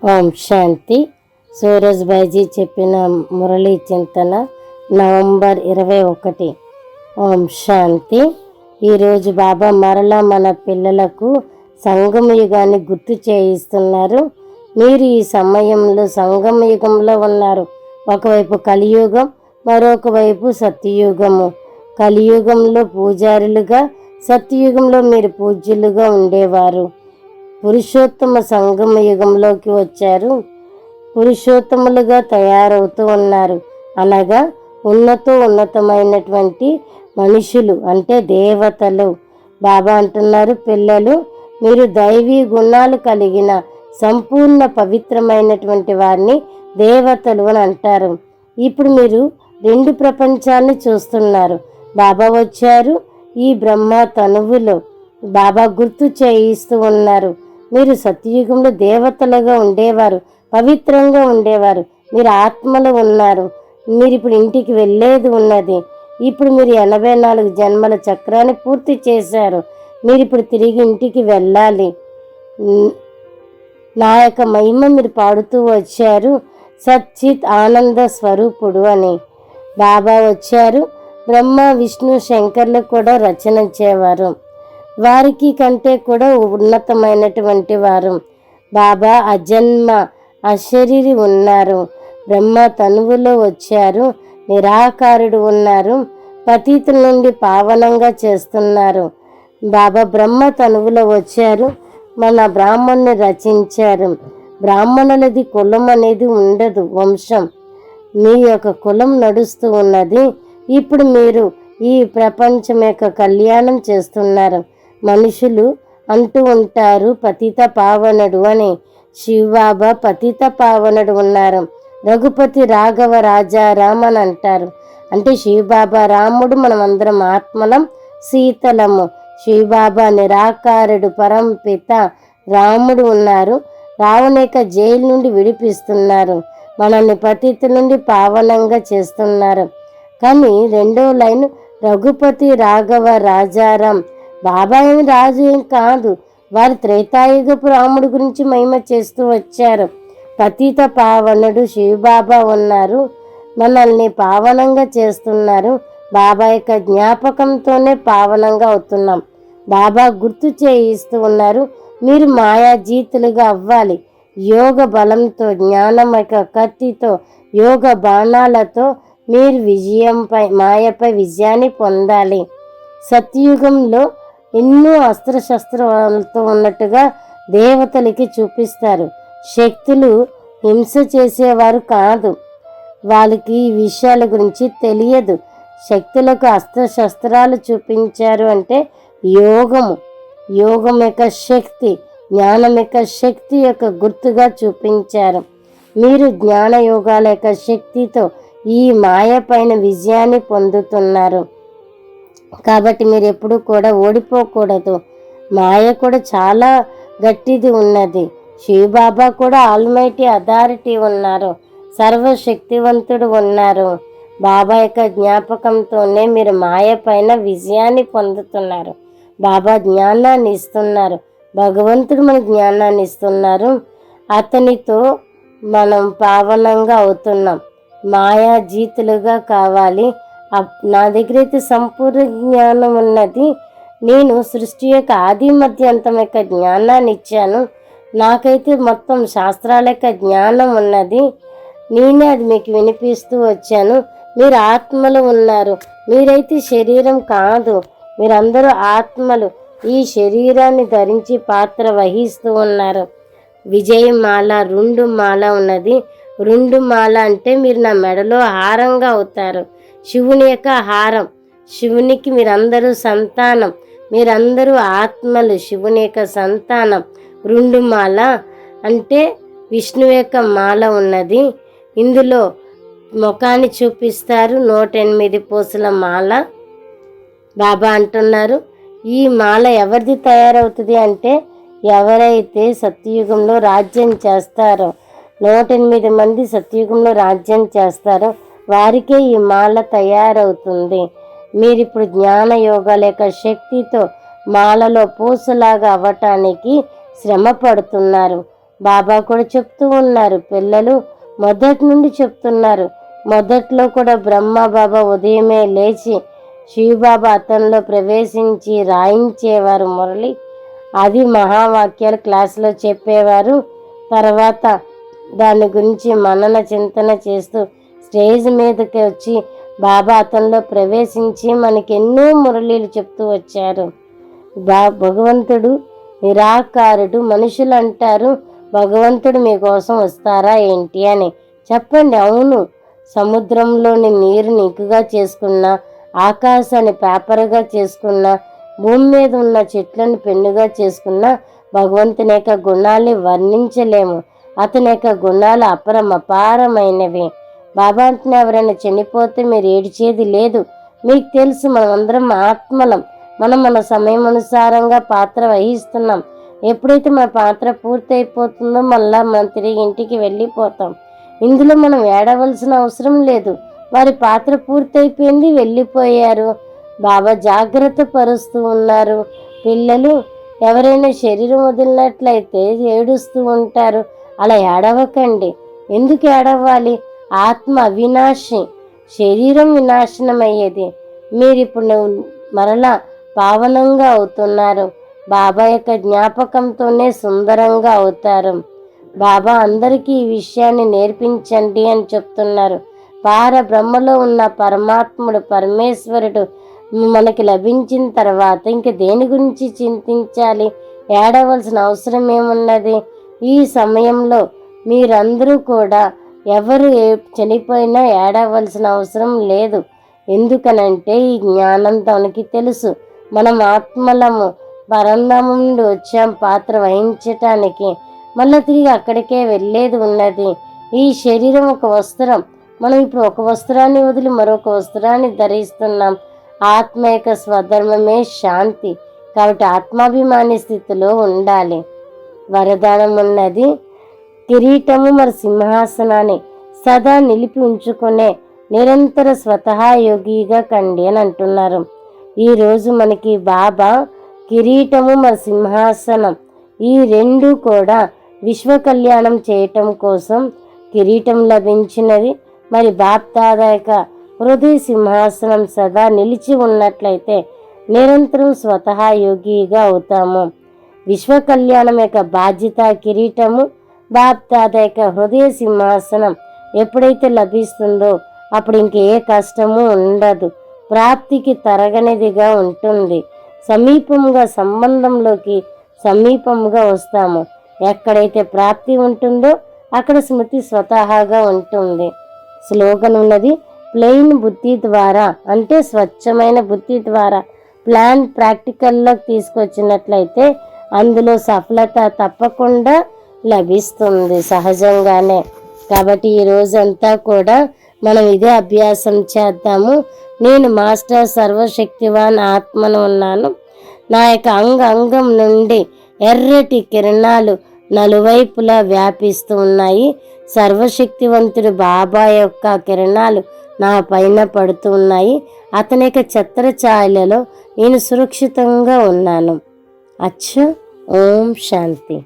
ఓం శాంతి. సూరజ్భాయిజీ చెప్పిన మురళీ చింతన నవంబర్ 21. ఓం శాంతి. ఈరోజు బాబా మరలా మన పిల్లలకు సంగమ యుగాన్ని గుర్తు చేయిస్తున్నారు. మీరు ఈ సమయంలో సంగమ యుగంలో ఉన్నారు. ఒకవైపు కలియుగం, మరొక వైపు సత్యయుగము. కలియుగంలో పూజారులుగా, సత్యయుగంలో మీరు పూజ్యులుగా ఉండేవారు. పురుషోత్తమ సంగమ యుగంలోకి వచ్చారు. పురుషోత్తములుగా తయారవుతూ ఉన్నారు. అనగా ఉన్నతమైనటువంటి మనుషులు అంటే దేవతలు. బాబా అంటున్నారు, పిల్లలు మీరు దైవీ గుణాలు కలిగిన సంపూర్ణ పవిత్రమైనటువంటి వారిని దేవతలు అని అంటారు. ఇప్పుడు మీరు రెండు ప్రపంచాన్ని చూస్తున్నారు. బాబా వచ్చారు. ఈ బ్రహ్మ తనువులో బాబా గుర్తు చేయిస్తూ ఉన్నారు. మీరు సత్యయుగంలో దేవతలుగా ఉండేవారు, పవిత్రంగా ఉండేవారు. మీరు ఆత్మలు ఉన్నారు. మీరు ఇప్పుడు ఇంటికి వెళ్ళేది ఉన్నది. ఇప్పుడు మీరు 84 జన్మల చక్రాన్ని పూర్తి చేశారు. మీరు ఇప్పుడు తిరిగి ఇంటికి వెళ్ళాలి. నా యొక్క మహిమ మీరు పాడుతూ వచ్చారు. సచ్చిత్ ఆనంద స్వరూపుడు అని బాబా వచ్చారు. బ్రహ్మ విష్ణు శంకర్లు కూడా రచనించేవారు. వారికి కంటే కూడా ఉన్నతమైనటువంటి వారు. బాబా అజన్మ అశరీరి ఉన్నారు. బ్రహ్మ తనువులో వచ్చారు. నిరాకారుడు ఉన్నారు. పతితుల నుండి పావనంగా చేస్తున్నారు. బాబా బ్రహ్మ తనువులో వచ్చారు. మన బ్రాహ్మణ్ణి రచించారు. బ్రాహ్మణులది కులం అనేది ఉండదు, వంశం. మీ యొక్క కులం నడుస్తూ ఉన్నది. ఇప్పుడు మీరు ఈ ప్రపంచం యొక్క కళ్యాణం చేస్తున్నారు. మనుషులు అంటూ ఉంటారు పతిత పావనుడు అని. శివబాబా పతిత పావనుడు ఉన్నారు. రఘుపతి రాఘవ రాజారాం అని అంటారు. అంటే శివబాబా రాముడు, మనమందరం ఆత్మలం, శీతలము. శివబాబా నిరాకారుడు, పరంపిత రాముడు ఉన్నారు. రావణేక జైలు నుండి విడిపిస్తున్నారు. మనల్ని పతిత నుండి పావనంగా చేస్తున్నారు. కానీ రెండో లైన్ రఘుపతి రాఘవ రాజారాం. బాబా ఏమి రాజు ఏం కాదు. వారు త్రేతాయుగపు రాముడి గురించి మహిమ చేస్తూ వచ్చారు. పతిత పావనుడు శివబాబా ఉన్నారు. మనల్ని పావనంగా చేస్తున్నారు. బాబా యొక్క జ్ఞాపకంతోనే పావనంగా అవుతున్నాం. బాబా గుర్తు చేయిస్తూ ఉన్నారు, మీరు మాయాజీతులుగా అవ్వాలి. యోగ బలంతో, జ్ఞానం యొక్క కత్తితో, యోగ బాణాలతో మీరు మాయపై విజయాన్ని పొందాలి. సత్యయుగంలో ఎన్నో అస్త్రశస్త్రాలతో ఉన్నట్టుగా దేవతలకి చూపిస్తారు. శక్తులు హింస చేసేవారు కాదు. వాళ్ళకి ఈ విషయాల గురించి తెలియదు. శక్తులకు అస్త్రశస్త్రాలు చూపించారు అంటే యోగం యొక్క శక్తి, జ్ఞానం యొక్క శక్తి యొక్క గుర్తుగా చూపించారు. మీరు జ్ఞాన యోగాల యొక్క శక్తితో ఈ మాయ పైన విజయాన్ని పొందుతున్నారు. కాబట్టి మీరు ఎప్పుడు కూడా ఓడిపోకూడదు. మాయ కూడా చాలా గట్టిది ఉన్నది. శివబాబా కూడా ఆల్మైటీ అథారిటీ ఉన్నారు, సర్వశక్తివంతుడు ఉన్నారు. బాబా యొక్క జ్ఞాపకంతోనే మీరు మాయ పైన విజయాన్ని పొందుతున్నారు. బాబా జ్ఞానాన్ని ఇస్తున్నారు. భగవంతుడు మన జ్ఞానాన్ని ఇస్తున్నారు. అతనితో మనం పావనంగా అవుతున్నాం. మాయాజీతులుగా కావాలి. నా దగ్గర అయితే సంపూర్ణ జ్ఞానం ఉన్నది. నేను సృష్టి యొక్క ఆది మధ్యాంతం యొక్క జ్ఞానాన్ని ఇచ్చాను. నాకైతే మొత్తం శాస్త్రాల యొక్క జ్ఞానం ఉన్నది. నేనే అది మీకు వినిపిస్తూ వచ్చాను. మీరు ఆత్మలు ఉన్నారు. మీరైతే శరీరం కాదు. మీరందరూ ఆత్మలు. ఈ శరీరాన్ని ధరించి పాత్ర వహిస్తూ ఉన్నారు. విజయమాల 2 మాల ఉన్నది. 2 మాల అంటే మీరు నా మెడలో హారంగా అవుతారు. శివుని యొక్క హారం. శివునికి మీరందరూ సంతానం. మీరందరూ ఆత్మలు, శివుని యొక్క సంతానం. 2 మాల అంటే విష్ణు యొక్క మాల ఉన్నది. ఇందులో ముఖాన్ని చూపిస్తారు. 108 పూసల మాల. బాబా అంటున్నారు, ఈ మాల ఎవరిది తయారవుతుంది అంటే ఎవరైతే సత్యయుగంలో రాజ్యం చేస్తారో, 108 మంది సత్యయుగంలో రాజ్యం చేస్తారో వారికే ఈ మాల తయారవుతుంది. మీరిప్పుడు జ్ఞాన యోగాల యొక్క శక్తితో మాలలో పూసలాగా అవ్వటానికి శ్రమ పడుతున్నారు. బాబా కూడా చెప్తూ ఉన్నారు, పిల్లలు మొదటి నుండి చెప్తున్నారు. మొదట్లో కూడా బ్రహ్మ బాబా ఉదయమే లేచి శివబాబా అతనిలో ప్రవేశించి రాయించేవారు మురళి. అది మహావాక్యాలు క్లాసులో చెప్పేవారు. తర్వాత దాని గురించి మనన చింతన చేస్తూ స్టేజ్ మీదకి వచ్చి బాబా అతనిలో ప్రవేశించి మనకి ఎన్నో మురళీలు చెప్తూ వచ్చారు. భగవంతుడు నిరాకారుడు. మనుషులు అంటారు, భగవంతుడు మీకోసం వస్తారా ఏంటి అని. చెప్పండి, అవును. సముద్రంలోని నీరు నిక్కుగా చేసుకున్నా, ఆకాశాన్ని పేపర్గా చేసుకున్నా, భూమి మీద ఉన్న చెట్లను పెన్నుగా చేసుకున్నా భగవంతుని యొక్క గుణాల్ని వర్ణించలేము. అతని యొక్క గుణాలు అపారమైనవి. బాబా అంటున్న, ఎవరైనా చనిపోతే మీరు ఏడ్చేది లేదు. మీకు తెలుసు, మనమందరం ఆత్మలం. మనం మన సమయం అనుసారంగా పాత్ర వహిస్తున్నాం. ఎప్పుడైతే మన పాత్ర పూర్తయిపోతుందో మళ్ళా మనం తిరిగి ఇంటికి వెళ్ళిపోతాం. ఇందులో మనం ఏడవలసిన అవసరం లేదు. వారి పాత్ర పూర్తయిపోయింది, వెళ్ళిపోయారు. బాబా జాగ్రత్త పరుస్తూ ఉన్నారు. పిల్లలు ఎవరైనా శరీరం వదిలినట్లయితే ఏడుస్తూ ఉంటారు. అలా ఏడవకండి. ఎందుకు ఏడవాలి? ఆత్మ అవినాశి, శరీరం వినాశనమయ్యేది. మీరు ఇప్పుడు మరలా పావనంగా అవుతున్నారు. బాబా యొక్క జ్ఞాపకంతోనే సుందరంగా అవుతారు. బాబా అందరికీ ఈ విషయాన్ని నేర్పించండి అని చెప్తున్నారు. బ్రహ్మలో ఉన్న పరమాత్ముడు పరమేశ్వరుడు మనకి లభించిన తర్వాత ఇంక దేని గురించి చింతించాలి? ఏడవలసిన అవసరం ఏమున్నది? ఈ సమయంలో మీరందరూ కూడా ఎవరు చనిపోయినా ఏడవలసిన అవసరం లేదు. ఎందుకనంటే ఈ జ్ఞానం తనకి తెలుసు. మనం ఆత్మలము, పరంధామం నుండి వచ్చాం పాత్ర వహించటానికి. మళ్ళీ తిరిగి అక్కడికే వెళ్ళేది ఉన్నది. ఈ శరీరం ఒక వస్త్రం. మనం ఇప్పుడు ఒక వస్త్రాన్ని వదిలి మరొక వస్త్రాన్ని ధరిస్తున్నాం. ఆత్మ యొక్క స్వధర్మమే శాంతి. కాబట్టి ఆత్మాభిమాని స్థితిలో ఉండాలి. వరదానం ఉన్నది, కిరీటము మరి సింహాసనాన్ని సదా నిలిపి ఉంచుకునే నిరంతర స్వతహా యోగిగా కండి అని అంటున్నారు. ఈరోజు మనకి బాబా కిరీటము మరి సింహాసనం ఈ రెండు కూడా విశ్వ కళ్యాణం చేయటం కోసం కిరీటం లభించినది. మరి బాప్దాదాయక హృదయ సింహాసనం సదా నిలిచి ఉన్నట్లయితే నిరంతరం స్వతహా యోగిగా అవుతాము. విశ్వ కళ్యాణం యొక్క బాధ్యత కిరీటము, బాప్దాదా యొక్క హృదయ సింహాసనం ఎప్పుడైతే లభిస్తుందో అప్పుడు ఇంకే కష్టము ఉండదు. ప్రాప్తికి తరగనిదిగా ఉంటుంది. సమీపంగా సంబంధంలోకి సమీపంగా వస్తాము. ఎక్కడైతే ప్రాప్తి ఉంటుందో అక్కడ స్మృతి స్వతహాగా ఉంటుంది. స్లోగన్ ఉన్నది, ప్లెయిన్ బుద్ధి ద్వారా అంటే స్వచ్ఛమైన బుద్ధి ద్వారా ప్లాన్ ప్రాక్టికల్లోకి తీసుకొచ్చినట్లయితే అందులో సఫలత తప్పకుండా లభిస్తుంది సహజంగానే. కాబట్టి ఈ రోజంతా కూడా మనం ఇదే అభ్యాసం చేద్దాము. నేను మాస్టర్ సర్వశక్తివాన్ ఆత్మను ఉన్నాను. నా యొక్క అంగం నుండి ఎర్రటి కిరణాలు నలువైపులా వ్యాపిస్తూ ఉన్నాయి. సర్వశక్తివంతుడు బాబా యొక్క కిరణాలు నా పైన పడుతూ ఉన్నాయి. అతని యొక్క ఛత్రఛాయలలో నేను సురక్షితంగా ఉన్నాను. అచ్చా, ఓం శాంతి.